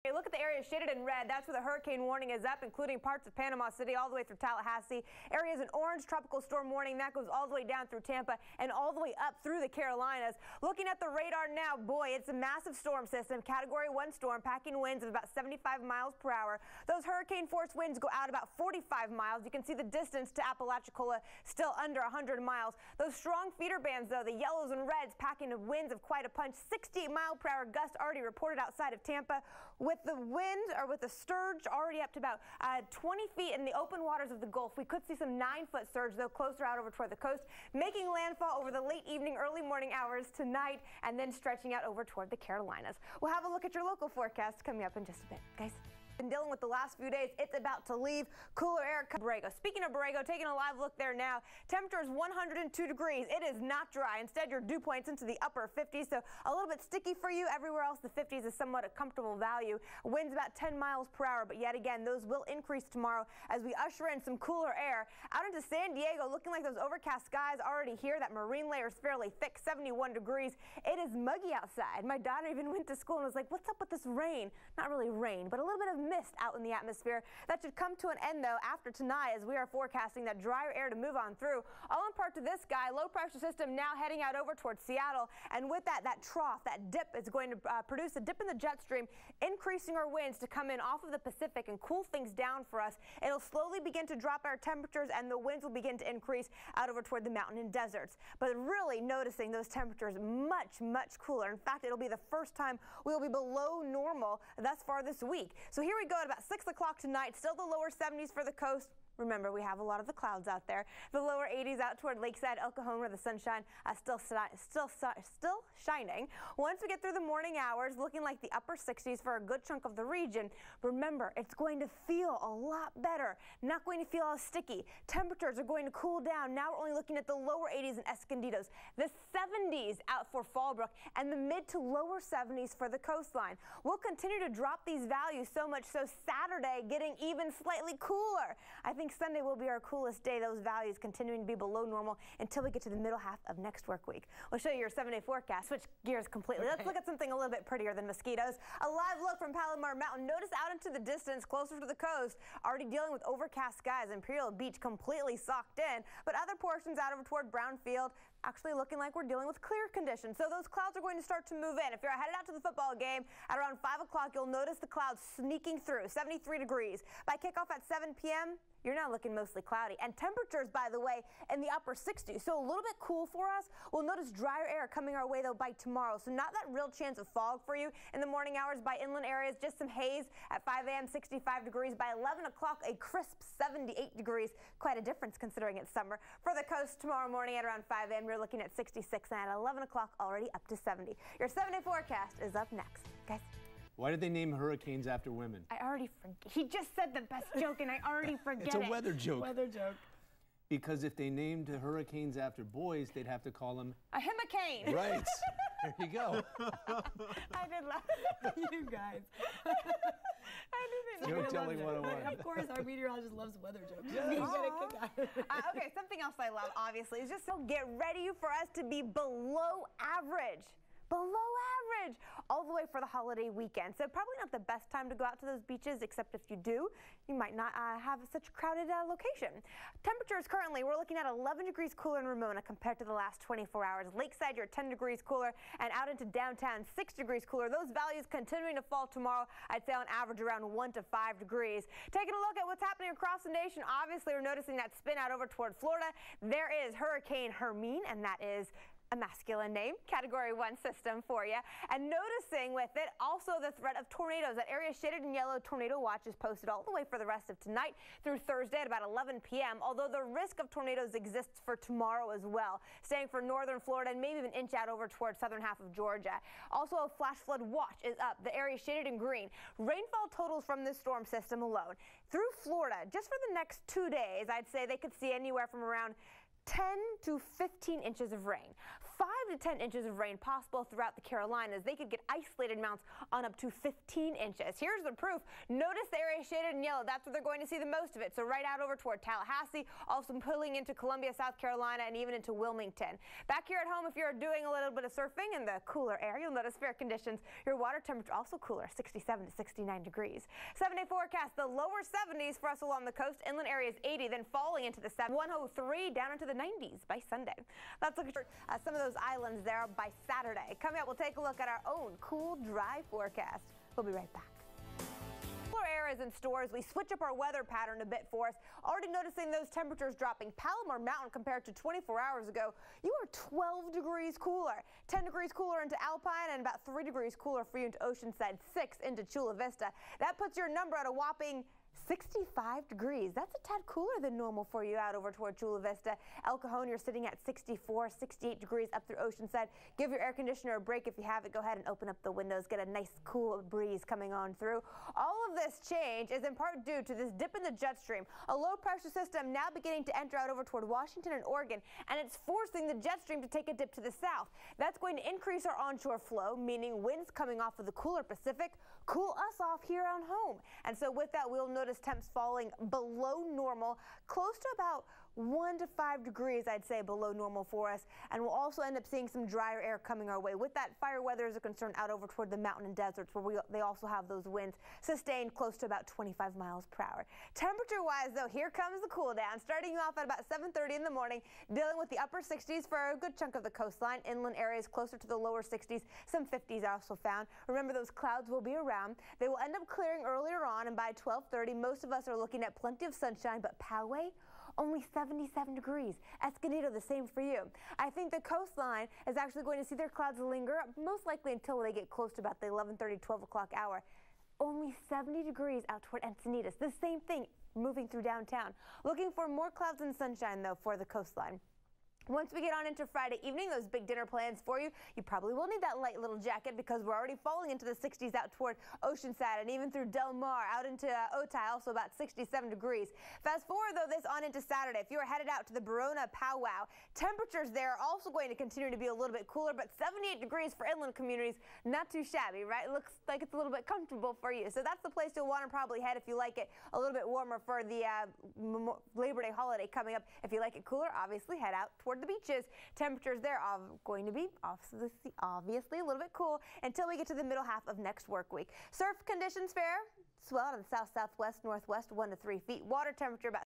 Hey, look at the area shaded in red. That's where the hurricane warning is up, including parts of Panama City all the way through Tallahassee. Areas in orange tropical storm warning. That goes all the way down through Tampa and all the way up through the Carolinas. Looking at the radar now, boy, it's a massive storm system. Category 1 storm, packing winds of about 75 miles per hour. Those hurricane force winds go out about 45 miles. You can see the distance to Apalachicola still under 100 miles. Those strong feeder bands, though, the yellows and reds, packing winds of quite a punch. 68 mile per hour gust already reported outside of Tampa, with the wind, or with the surge already up to about 20 feet in the open waters of the Gulf. We could see some 9-foot surge, though, closer out over toward the coast, making landfall over the late evening, early morning hours tonight, and then stretching out over toward the Carolinas. We'll have a look at your local forecast coming up in just a bit, guys. Been dealing with the last few days. It's about to leave. Cooler air. Borrego. Speaking of Borrego, taking a live look there now. Temperature is 102 degrees. It is not dry. Instead, your dew points into the upper 50s, so a little bit sticky for you. Everywhere else, the 50s is somewhat a comfortable value. Winds about 10 miles per hour, but yet again, those will increase tomorrow as we usher in some cooler air. Out into San Diego, looking like those overcast skies already here. That marine layer is fairly thick, 71 degrees. It is muggy outside. My daughter even went to school and was like, what's up with this rain? Not really rain, but a little bit of mist out in the atmosphere. That should come to an end, though, after tonight, as we are forecasting that drier air to move on through. All in part to this guy, low pressure system now heading out over towards Seattle, and with that trough, that dip is going to produce a dip in the jet stream, increasing our winds to come in off of the Pacific and cool things down for us. It'll slowly begin to drop our temperatures, and the winds will begin to increase out over toward the mountain and deserts. But really noticing those temperatures much, much cooler. In fact, it'll be the first time we will be below normal thus far this week. So here we go at about 6 o'clock tonight. Still the lower 70s for the coast. Remember, we have a lot of the clouds out there. The lower 80s out toward Lakeside, El Cajon, where the sunshine still shining. Once we get through the morning hours, looking like the upper 60s for a good chunk of the region. Remember, it's going to feel a lot better. Not going to feel as sticky. Temperatures are going to cool down. Now we're only looking at the lower 80s in Escondidos, the 70s out for Fallbrook, and the mid to lower 70s for the coastline. We'll continue to drop these values so much so Saturday getting even slightly cooler. I think Sunday will be our coolest day. Those values continuing to be below normal until we get to the middle half of next work week. We'll show you your 7-day forecast. Switch gears completely. Okay. Let's look at something a little bit prettier than mosquitoes. A live look from Palomar Mountain. Notice out into the distance, closer to the coast, already dealing with overcast skies. Imperial Beach completely socked in, but other portions out over toward Brownfield actually looking like we're dealing with clear conditions. So those clouds are going to start to move in. If you're headed out to the football game at around 5 o'clock, you'll notice the clouds sneaking through, 73 degrees. By kickoff at 7 p.m., you're now looking mostly cloudy. And temperatures, by the way, in the upper 60s. So a little bit cool for us. We'll notice drier air coming our way, though, by tomorrow. So not that real chance of fog for you in the morning hours by inland areas. Just some haze at 5 a.m., 65 degrees. By 11 o'clock, a crisp 78 degrees. Quite a difference considering it's summer. For the coast tomorrow morning at around 5 a.m., you're looking at 66. And at 11 o'clock, already up to 70. Your 7-day forecast is up next. Guys. Why did they name hurricanes after women? I already forget. He just said the best joke, and I already forget It's a weather joke. Weather joke. Because if they named the hurricanes after boys, they'd have to call them a hurricane. Right. There you go. I did laugh. You guys. I didn't. Joke telling 101. Of course, our meteorologist loves weather jokes. Yes. Okay, something else I love, obviously, is just so get ready for us to be below average. Below average all the way for the holiday weekend. So probably not the best time to go out to those beaches, except if you do, you might not have such a crowded location. Temperatures currently, we're looking at 11 degrees cooler in Ramona compared to the last 24 hours. Lakeside, you're 10 degrees cooler, and out into downtown, 6 degrees cooler. Those values continuing to fall tomorrow. I'd say on average around 1 to 5 degrees. Taking a look at what's happening across the nation, obviously we're noticing that spin out over toward Florida. There is Hurricane Hermine, and that is a masculine name, Category 1 system for you. And noticing with it also the threat of tornadoes. That area shaded in yellow, tornado watch is posted all the way for the rest of tonight through Thursday at about 11 p.m. Although the risk of tornadoes exists for tomorrow as well, staying for northern Florida and maybe even inch out over towards southern half of Georgia. Also, a flash flood watch is up. The area shaded in green. Rainfall totals from this storm system alone through Florida just for the next 2 days, I'd say they could see anywhere from around 10 to 15 inches of rain. 5 to 10 inches of rain possible throughout the Carolinas. They could get isolated amounts on up to 15 inches. Here's the proof. Notice the area shaded in yellow. That's where they're going to see the most of it. So right out over toward Tallahassee, also pulling into Columbia, South Carolina, and even into Wilmington. Back here at home, if you're doing a little bit of surfing in the cooler air, you'll notice fair conditions. Your water temperature also cooler, 67 to 69 degrees. 7-day forecast, the lower 70s for us along the coast. Inland areas 80, then falling into the 103 down into the 90s by Sunday. Let's look at some of those islands there by Saturday. Coming up, we'll take a look at our own cool, dry forecast. We'll be right back. Cooler air is in store as we switch up our weather pattern a bit for us. Already noticing those temperatures dropping. Palomar Mountain compared to 24 hours ago, you are 12 degrees cooler. 10 degrees cooler into Alpine and about 3 degrees cooler for you into Oceanside, 6 into Chula Vista. That puts your number at a whopping 65 degrees. That's a tad cooler than normal for you out over toward Chula Vista. El Cajon, you're sitting at 64, 68 degrees up through Oceanside. Give your air conditioner a break if you have it. Go ahead and open up the windows. Get a nice cool breeze coming on through. All of this change is in part due to this dip in the jet stream. A low pressure system now beginning to enter out over toward Washington and Oregon, and it's forcing the jet stream to take a dip to the south. That's going to increase our onshore flow, meaning winds coming off of the cooler Pacific cool us off here on home. And so with that, we'll notice temps falling below normal, close to about 1 to 5 degrees, I'd say, below normal for us. And we'll also end up seeing some drier air coming our way. With that, fire weather is a concern out over toward the mountain and deserts where they also have those winds sustained close to about 25 miles per hour. Temperature-wise, though, here comes the cool down, starting off at about 7:30 in the morning, dealing with the upper 60s for a good chunk of the coastline. Inland areas closer to the lower 60s. Some 50s are also found. Remember, those clouds will be around. They will end up clearing earlier on, and by 12:30, most of us are looking at plenty of sunshine, but Poway, only 77 degrees. Escondido, the same for you. I think the coastline is actually going to see their clouds linger, most likely until they get close to about the 11:30, 12 o'clock hour. Only 70 degrees out toward Encinitas. The same thing moving through downtown. Looking for more clouds and sunshine, though, for the coastline. Once we get on into Friday evening, those big dinner plans for you, you probably will need that light little jacket because we're already falling into the 60s out toward Oceanside and even through Del Mar, out into Otay, also about 67 degrees. Fast forward, though, this on into Saturday. If you are headed out to the Barona Powwow, temperatures there are also going to continue to be a little bit cooler, but 78 degrees for inland communities, not too shabby, right? It looks like it's a little bit comfortable for you. So that's the place you'll want to probably head if you like it a little bit warmer for the Labor Day holiday coming up. If you like it cooler, obviously head out toward the beaches. Temperatures there are going to be obviously a little bit cool until we get to the middle half of next work week. Surf conditions fair. Swell out of the south, southwest, northwest, 1 to 3 feet. Water temperature about